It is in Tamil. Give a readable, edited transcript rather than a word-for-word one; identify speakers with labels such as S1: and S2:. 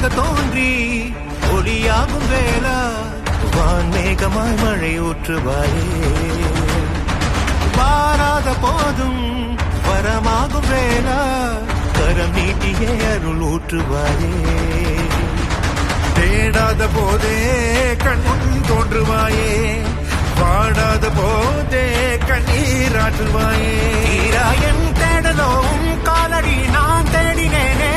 S1: ஒளியாக தோன்றி ஒளியாகும் வேளா வான்மேகமாய் மழை ஊற்றுவாயே வாராத போதும் வரமாகும் வேளா கரம் நீட்டியே அருள் ஊற்றுவாயே
S2: தேடாத போதே கண்முன் தோன்றுவாயே பாடாத போதே கண்ணீராற்றுவாயே
S1: என் தேடலோம் காலடி நான் தேடினேனே